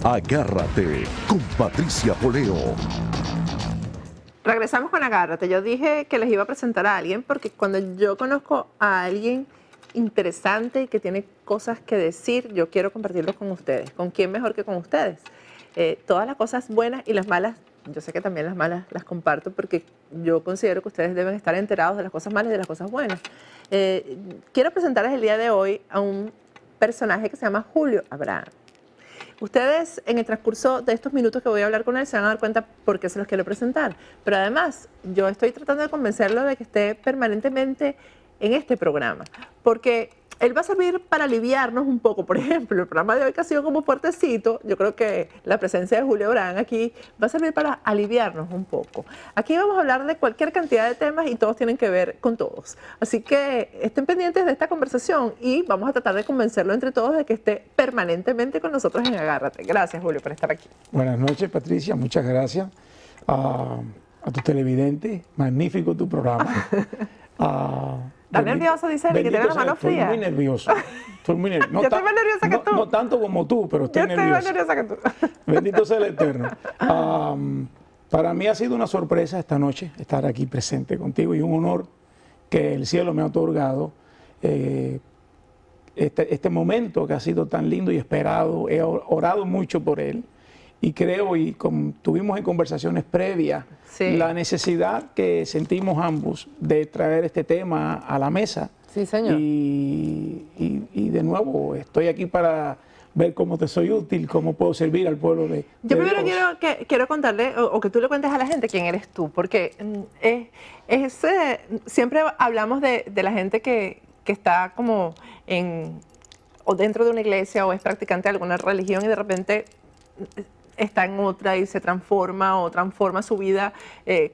Agárrate con Patricia Poleo. Regresamos con Agárrate. Yo dije que les iba a presentar a alguien porque cuando yo conozco a alguien interesante y que tiene cosas que decir, yo quiero compartirlo con ustedes. ¿Con quién mejor que con ustedes? Todas las cosas buenas y las malas, yo sé que también las malas las comparto porque yo considero que ustedes deben estar enterados de las cosas malas y de las cosas buenas. Quiero presentarles el día de hoy a un personaje que se llama Julio Abraham. Ustedes en el transcurso de estos minutos que voy a hablar con él se van a dar cuenta por qué se los quiero presentar. Pero además, yo estoy tratando de convencerlo de que esté permanentemente en este programa. Porque él va a servir para aliviarnos un poco. Por ejemplo, el programa de hoy que ha sido como fuertecito, yo creo que la presencia de Julio Abraham aquí va a servir para aliviarnos un poco. Aquí vamos a hablar de cualquier cantidad de temas y todos tienen que ver con todos. Así que estén pendientes de esta conversación y vamos a tratar de convencerlo entre todos de que esté permanentemente con nosotros en Agárrate. Gracias, Julio, por estar aquí. Buenas noches, Patricia. Muchas gracias a tu televidente. Magnífico tu programa. ¿Estás nervioso? Dice él, que tiene la mano fría. Estoy muy nervioso. Estoy muy nervioso. Yo estoy más nerviosa que tú. No tanto como tú, pero estoy nervioso. Yo estoy más nerviosa que tú. Bendito sea el Eterno. Para mí ha sido una sorpresa esta noche estar aquí presente contigo y un honor que el cielo me ha otorgado. Este momento que ha sido tan lindo y esperado, he orado mucho por él. Y creo, y como tuvimos en conversaciones previas, sí, la necesidad que sentimos ambos de traer este tema a la mesa. Sí, señor. Y de nuevo, estoy aquí para ver cómo te soy útil, cómo puedo servir al pueblo de Yo primero Dios. quiero contarle, o que tú le cuentes a la gente quién eres tú, porque siempre hablamos de la gente que está como o dentro de una iglesia o es practicante de alguna religión y de repente está en otra y se transforma o transforma su vida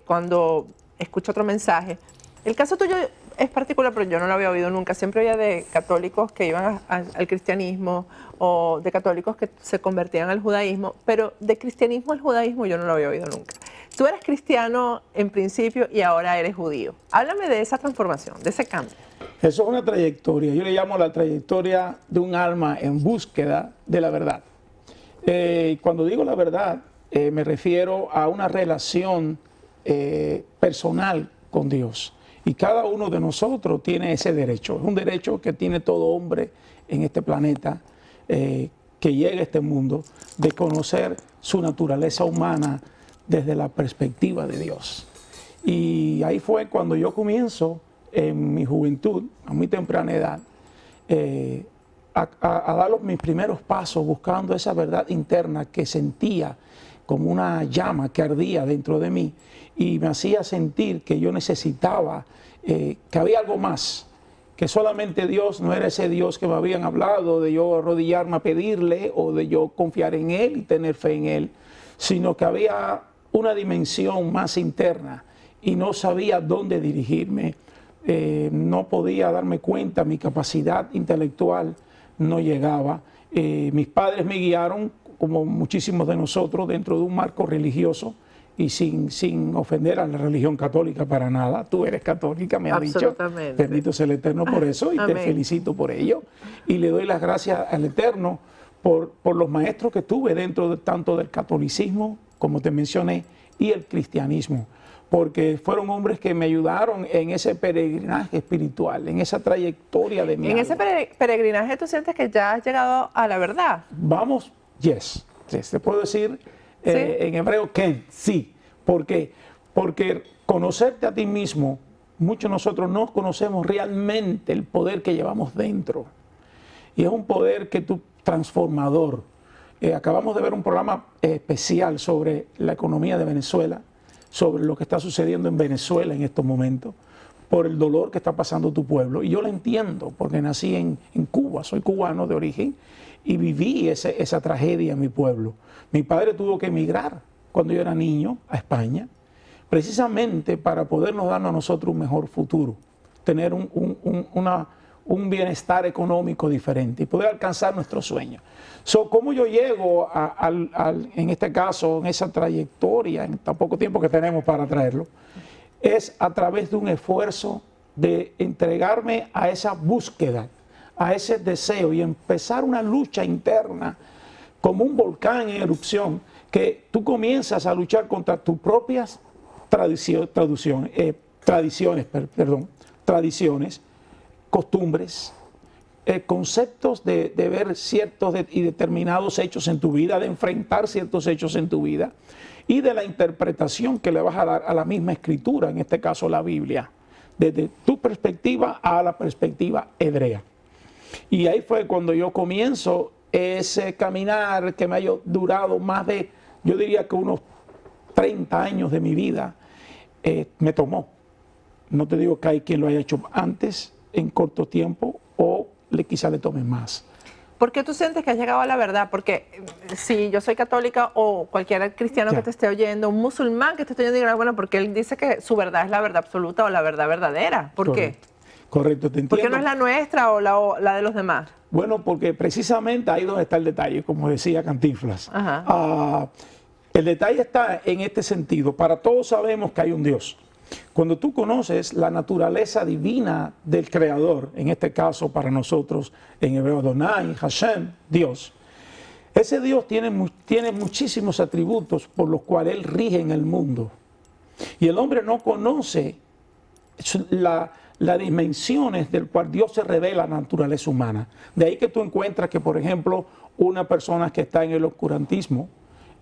cuando escucha otro mensaje. El caso tuyo es particular, pero yo no lo había oído nunca. Siempre oía de católicos que iban al cristianismo o de católicos que se convertían al judaísmo, pero de cristianismo al judaísmo yo no lo había oído nunca. Tú eres cristiano en principio y ahora eres judío. Háblame de esa transformación, de ese cambio. Eso es una trayectoria. Yo le llamo la trayectoria de un alma en búsqueda de la verdad. Cuando digo la verdad, me refiero a una relación personal con Dios. Y cada uno de nosotros tiene ese derecho. Es un derecho que tiene todo hombre en este planeta que llega a este mundo, de conocer su naturaleza humana desde la perspectiva de Dios. Y ahí fue cuando yo comienzo en mi juventud, a muy temprana edad, a dar mis primeros pasos buscando esa verdad interna que sentía como una llama que ardía dentro de mí y me hacía sentir que yo necesitaba, que había algo más, que solamente Dios no era ese Dios que me habían hablado de yo arrodillarme a pedirle o de yo confiar en Él y tener fe en Él, sino que había una dimensión más interna y no sabía dónde dirigirme, no podía darme cuenta, mi capacidad intelectual no llegaba. Mis padres me guiaron, como muchísimos de nosotros, dentro de un marco religioso y sin ofender a la religión católica para nada. Tú eres católica, me ha dicho. Bendito sea el Eterno por eso y te felicito por ello. Y le doy las gracias al Eterno por los maestros que tuve dentro tanto del catolicismo, como te mencioné, y el cristianismo. Porque fueron hombres que me ayudaron en ese peregrinaje espiritual, en esa trayectoria de mi alma. En ese peregrinaje tú sientes que ya has llegado a la verdad. Vamos, yes. Te puedo decir en hebreo que sí. ¿Por qué? Porque conocerte a ti mismo, muchos de nosotros no conocemos realmente el poder que llevamos dentro. Y es un poder que tú transformador. Acabamos de ver un programa especial sobre la economía de Venezuela, sobre lo que está sucediendo en Venezuela en estos momentos, por el dolor que está pasando tu pueblo. Y yo lo entiendo, porque nací en Cuba, soy cubano de origen, y viví esa tragedia en mi pueblo. Mi padre tuvo que emigrar cuando yo era niño a España, precisamente para podernos darnos a nosotros un mejor futuro, tener un bienestar económico diferente y poder alcanzar nuestros sueños. ¿Cómo yo llego en este caso, en esa trayectoria, en tan poco tiempo que tenemos para traerlo? Es a través de un esfuerzo de entregarme a esa búsqueda, a ese deseo y empezar una lucha interna como un volcán en erupción, que tú comienzas a luchar contra tus propias tradiciones, costumbres, conceptos de ver ciertos y determinados hechos en tu vida, de enfrentar ciertos hechos en tu vida y de la interpretación que le vas a dar a la misma escritura, en este caso la Biblia, desde tu perspectiva a la perspectiva hebrea. Y ahí fue cuando yo comienzo ese caminar que me ha durado más de, yo diría que unos 30 años de mi vida, me tomó. No te digo que hay quien lo haya hecho antes, en corto tiempo, o quizá le tome más. ¿Por qué tú sientes que has llegado a la verdad? Porque si yo soy católica o cualquier cristiano que te esté oyendo, un musulmán que te esté oyendo, diga, bueno, porque él dice que su verdad es la verdad absoluta o la verdad verdadera. ¿Por qué? Correcto, te entiendo. ¿Por qué no es la nuestra o la de los demás? Bueno, porque precisamente ahí donde está el detalle, como decía Cantinflas. El detalle está en este sentido. Para todos sabemos que hay un Dios. Cuando tú conoces la naturaleza divina del Creador, en este caso para nosotros en hebreo Adonai, Hashem, Dios, ese Dios tiene muchísimos atributos por los cuales Él rige en el mundo. Y el hombre no conoce las dimensiones del cual Dios se revela a la naturaleza humana. De ahí que tú encuentras que, por ejemplo, una persona que está en el oscurantismo,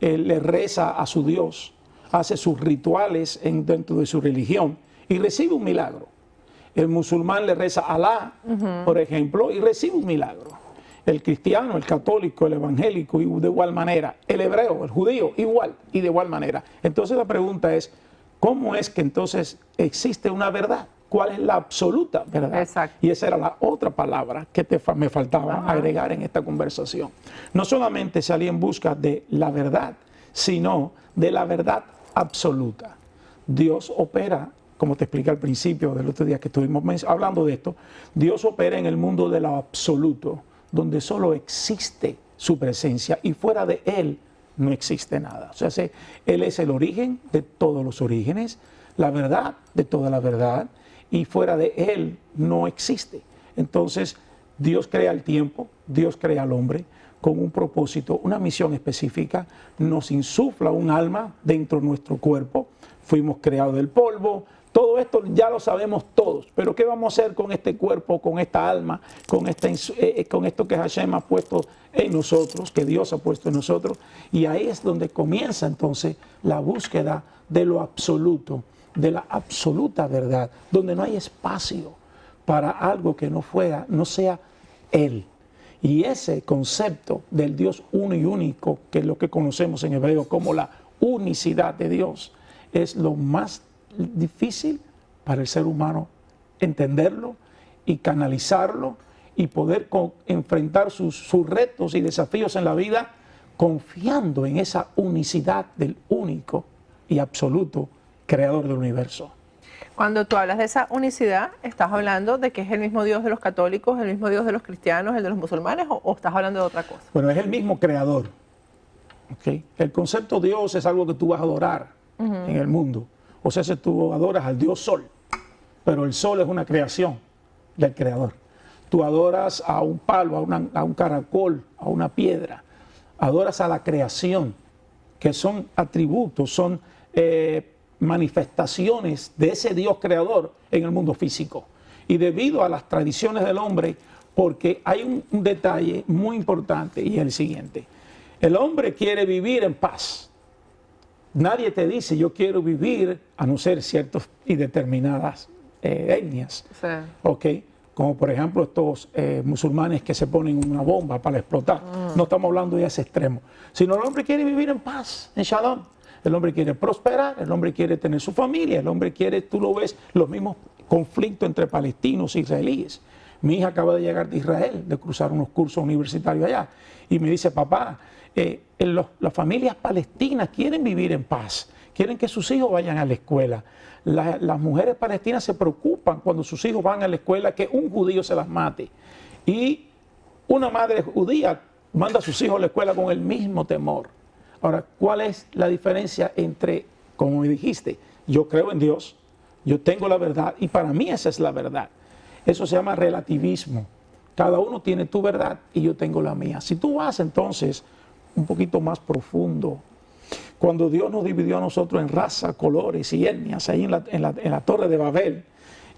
le reza a su Dios, hace sus rituales dentro de su religión y recibe un milagro. El musulmán le reza a Alá, por ejemplo, y recibe un milagro. El cristiano, el católico, el evangélico, y de igual manera. El hebreo, el judío, igual y de igual manera. Entonces la pregunta es, ¿cómo es que entonces existe una verdad? ¿Cuál es la absoluta verdad? Exacto. Y esa era la otra palabra que me faltaba agregar en esta conversación. No solamente salí en busca de la verdad, sino de la verdad absoluta. Dios opera, como te expliqué al principio del otro día que estuvimos hablando de esto, Dios opera en el mundo de lo absoluto, donde solo existe su presencia y fuera de Él no existe nada. O sea, Él es el origen de todos los orígenes, la verdad de toda la verdad, y fuera de Él no existe. Entonces, Dios crea el tiempo, Dios crea al hombre con un propósito, una misión específica, nos insufla un alma dentro de nuestro cuerpo, fuimos creados del polvo, todo esto ya lo sabemos todos, pero ¿qué vamos a hacer con este cuerpo, con esta alma, con esto que Hashem ha puesto en nosotros, que Dios ha puesto en nosotros? Y ahí es donde comienza entonces la búsqueda de lo absoluto, de la absoluta verdad, donde no hay espacio para algo que no sea Él. Y ese concepto del Dios uno y único, que es lo que conocemos en hebreo como la unicidad de Dios, es lo más difícil para el ser humano entenderlo y canalizarlo y poder enfrentar sus retos y desafíos en la vida confiando en esa unicidad del único y absoluto creador del universo. Cuando tú hablas de esa unicidad, ¿estás hablando de que es el mismo Dios de los católicos, el mismo Dios de los cristianos, el de los musulmanes, o estás hablando de otra cosa? Bueno, es el mismo creador. ¿Okay? El concepto de Dios es algo que tú vas a adorar en el mundo. O sea, si tú adoras al Dios Sol, pero el Sol es una creación del creador. Tú adoras a un palo, a un caracol, a una piedra. Adoras a la creación, que son atributos, son manifestaciones de ese Dios creador en el mundo físico. Y debido a las tradiciones del hombre, porque hay un detalle muy importante y es el siguiente. El hombre quiere vivir en paz. Nadie te dice yo quiero vivir a no ser ciertas y determinadas etnias. Sí. ¿Okay? Como por ejemplo estos musulmanes que se ponen una bomba para explotar. No estamos hablando de ese extremo. Sino el hombre quiere vivir en paz, en shalom. El hombre quiere prosperar, el hombre quiere tener su familia, el hombre quiere, tú lo ves, los mismos conflictos entre palestinos e israelíes. Mi hija acaba de llegar de Israel, de cruzar unos cursos universitarios allá, y me dice, papá, las familias palestinas quieren vivir en paz, quieren que sus hijos vayan a la escuela. Las mujeres palestinas se preocupan cuando sus hijos van a la escuela que un judío se las mate. Y una madre judía manda a sus hijos a la escuela con el mismo temor. Ahora, ¿cuál es la diferencia entre, como me dijiste, yo creo en Dios, yo tengo la verdad y para mí esa es la verdad? Eso se llama relativismo. Cada uno tiene tu verdad y yo tengo la mía. Si tú vas entonces un poquito más profundo. Cuando Dios nos dividió a nosotros en raza, colores y etnias, ahí en la Torre de Babel,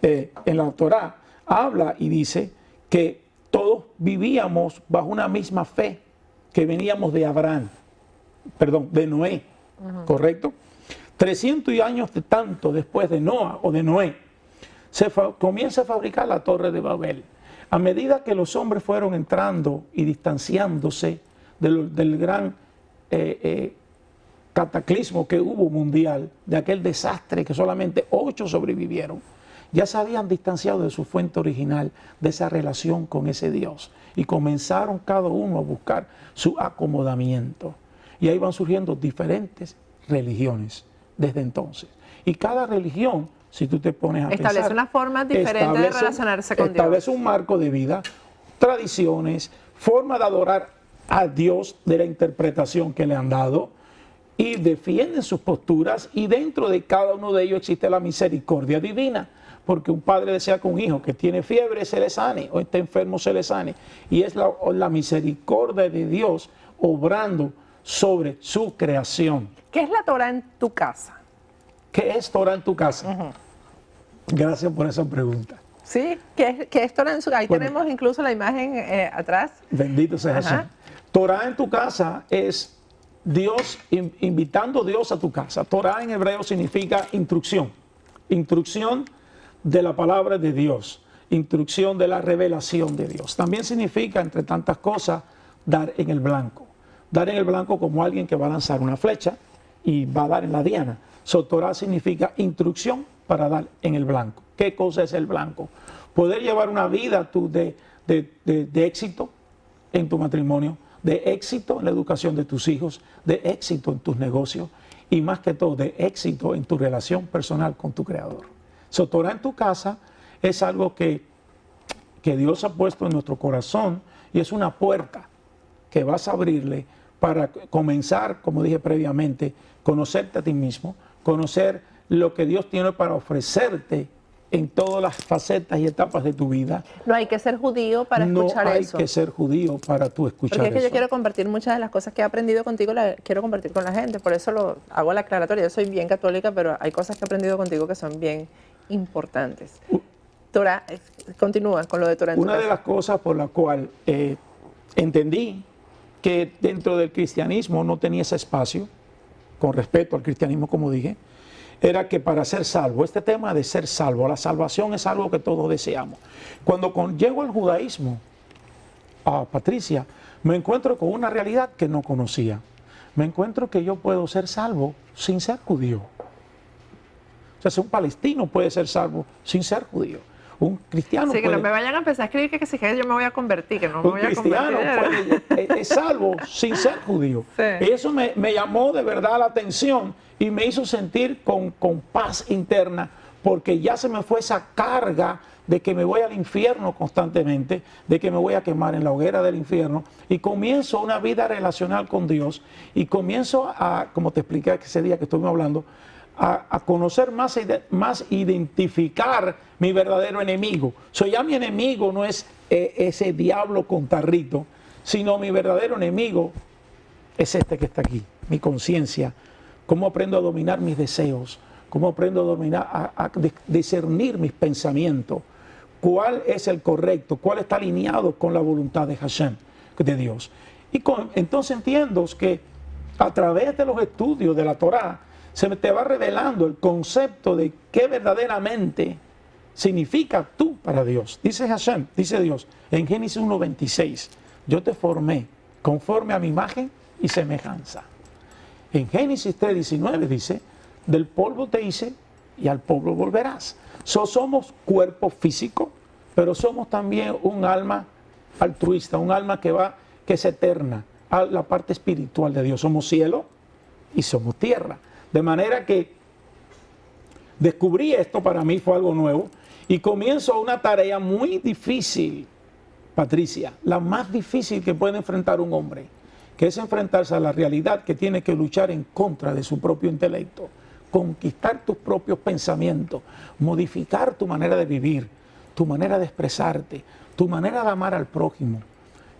en la Torá, habla y dice que todos vivíamos bajo una misma fe, que veníamos de Abraham, perdón, de Noé, ¿correcto? 300 años de tanto después de Noah o de Noé, comienza a fabricar la Torre de Babel. A medida que los hombres fueron entrando y distanciándose del gran cataclismo que hubo mundial, de aquel desastre que solamente 8 sobrevivieron, ya se habían distanciado de su fuente original, de esa relación con ese Dios, y comenzaron cada uno a buscar su acomodamiento. Y ahí van surgiendo diferentes religiones desde entonces. Y cada religión, si tú te pones a pensar, establece una forma diferente de relacionarse con Dios. Establece un marco de vida, tradiciones, forma de adorar a Dios, de la interpretación que le han dado, y defienden sus posturas, y dentro de cada uno de ellos existe la misericordia divina, porque un padre desea que un hijo que tiene fiebre se le sane, o está enfermo se le sane, y es la misericordia de Dios obrando sobre su creación. ¿Qué es la Torah en tu casa? ¿Qué es Torah en tu casa? Gracias por esa pregunta. Sí, ¿qué es Torah en su casa? Ahí Bueno, tenemos incluso la imagen atrás. Bendito sea Jesús. Torah en tu casa es Dios, invitando a Dios a tu casa. Torah en hebreo significa instrucción. Instrucción de la palabra de Dios. Instrucción de la revelación de Dios. También significa, entre tantas cosas, dar en el blanco. Dar en el blanco como alguien que va a lanzar una flecha y va a dar en la diana. Torah significa instrucción para dar en el blanco. ¿Qué cosa es el blanco? Poder llevar una vida de éxito en tu matrimonio, de éxito en la educación de tus hijos, de éxito en tus negocios y más que todo de éxito en tu relación personal con tu Creador. Torah en tu casa es algo que Dios ha puesto en nuestro corazón y es una puerta que vas a abrirle para comenzar, como dije previamente, conocerte a ti mismo, conocer lo que Dios tiene para ofrecerte en todas las facetas y etapas de tu vida. No hay que ser judío para escuchar eso. No hay que ser judío para tú escuchar eso. Porque es que yo quiero compartir muchas de las cosas que he aprendido contigo, las quiero compartir con la gente. Por eso hago la aclaratoria. Yo soy bien católica, pero hay cosas que he aprendido contigo que son bien importantes. Torah, continúa con lo de Torah en tu casa. Una de las cosas por la cual entendí que dentro del cristianismo no tenía ese espacio, con respeto al cristianismo, como dije, era que para ser salvo, este tema de ser salvo, la salvación es algo que todos deseamos. Cuando llego al judaísmo, Patricia, me encuentro con una realidad que no conocía. Me encuentro que yo puedo ser salvo sin ser judío. O sea, si un palestino puede ser salvo sin ser judío. Un cristiano sí, que no me vayan a empezar a escribir que si yo me voy a convertir, que no me voy a convertir. Un cristiano es salvo sin ser judío. Sí. Y eso me llamó de verdad la atención y me hizo sentir con paz interna, porque ya se me fue esa carga de que me voy al infierno constantemente, de que me voy a quemar en la hoguera del infierno, y comienzo una vida relacional con Dios, y comienzo a, como te expliqué ese día que estuvimos hablando, a conocer más, identificar mi verdadero enemigo. Ya mi enemigo no es ese diablo con tarrito, sino mi verdadero enemigo es este que está aquí, mi conciencia. Cómo aprendo a dominar mis deseos, cómo aprendo a dominar, a discernir mis pensamientos, cuál es el correcto, cuál está alineado con la voluntad de Hashem, de Dios. Y entonces entiendo que a través de los estudios de la Torá, se te va revelando el concepto de qué verdaderamente significa tú para Dios. Dice Hashem, dice Dios, en Génesis 1:26, yo te formé conforme a mi imagen y semejanza. En Génesis 3:19 dice, del polvo te hice y al polvo volverás. Somos cuerpo físico, pero somos también un alma altruista, un alma que es eterna, a la parte espiritual de Dios. Somos cielo y somos tierra. De manera que descubrí esto, para mí fue algo nuevo, y comienzo una tarea muy difícil, Patricia, la más difícil que puede enfrentar un hombre, que es enfrentarse a la realidad que tiene que luchar en contra de su propio intelecto, conquistar tus propios pensamientos, modificar tu manera de vivir, tu manera de expresarte, tu manera de amar al prójimo.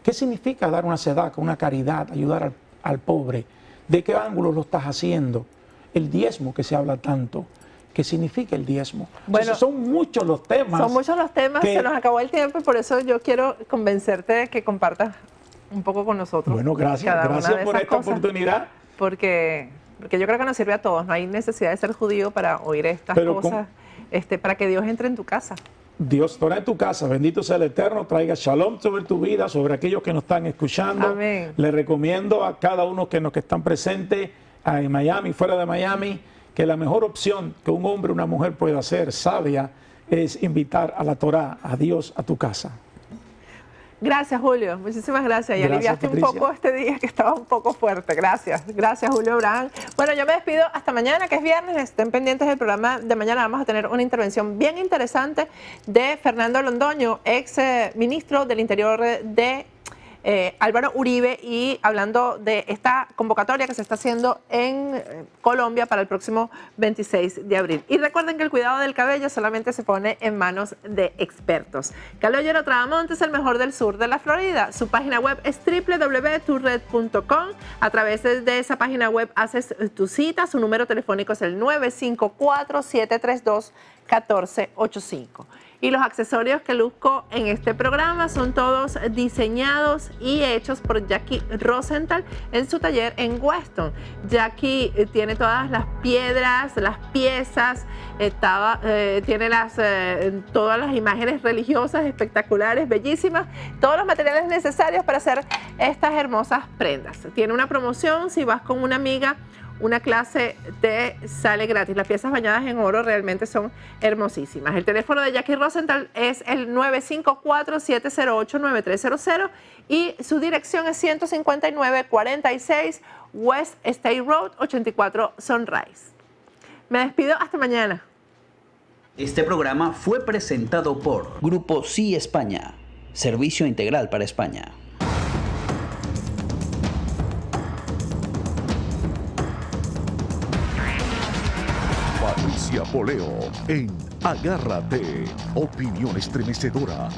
¿Qué significa dar una sedaca, una caridad, ayudar al pobre. ¿De qué ángulo lo estás haciendo? El diezmo que se habla tanto. ¿Qué significa el diezmo? Bueno, Entonces, son muchos los temas. Son muchos los temas, que- se nos acabó el tiempo y por eso yo quiero convencerte de que compartas un poco con nosotros. Bueno, gracias. cada una Gracias de por esas esta cosas, oportunidad. Porque yo creo que nos sirve a todos. No hay necesidad de ser judío para oír estas Pero cosas, para que Dios entre en tu casa. Dios estará en tu casa, bendito sea el Eterno, traiga shalom sobre tu vida, sobre aquellos que nos están escuchando. Amén. Le recomiendo a cada uno que están presentes en Miami, fuera de Miami, que la mejor opción que un hombre o una mujer puede hacer, sabia, es invitar a la Torá, a Dios, a tu casa. Gracias, Julio. Muchísimas gracias. Y Gracias, aliviaste un Patricia. poco este día que estaba un poco fuerte. Gracias. Gracias, Julio Abraham. Bueno, yo me despido hasta mañana, que es viernes. Estén pendientes del programa de mañana. Vamos a tener una intervención bien interesante de Fernando Londoño, ex ministro del Interior de Álvaro Uribe, y hablando de esta convocatoria que se está haciendo en Colombia para el próximo 26 de abril. Y recuerden que el cuidado del cabello solamente se pone en manos de expertos. Calogero Tradamontes, el mejor del sur de la Florida. Su página web es www.turred.com. A través de esa página web haces tu cita. Su número telefónico es el 954-732-1485. Y los accesorios que luzco en este programa son todos diseñados y hechos por Jackie Rosenthal en su taller en Weston. Jackie tiene todas las piedras, las piezas, tiene todas las imágenes religiosas espectaculares, bellísimas, todos los materiales necesarios para hacer estas hermosas prendas. Tiene una promoción: si vas con una amiga, una clase te sale gratis. Las piezas bañadas en oro realmente son hermosísimas. El teléfono de Jackie Rosenthal es el 954-708-9300 y su dirección es 15946 West State Road, 84 Sunrise. Me despido hasta mañana. Este programa fue presentado por Grupo Sí España, servicio integral para España. Patricia Poleo en Agárrate, opinión estremecedora.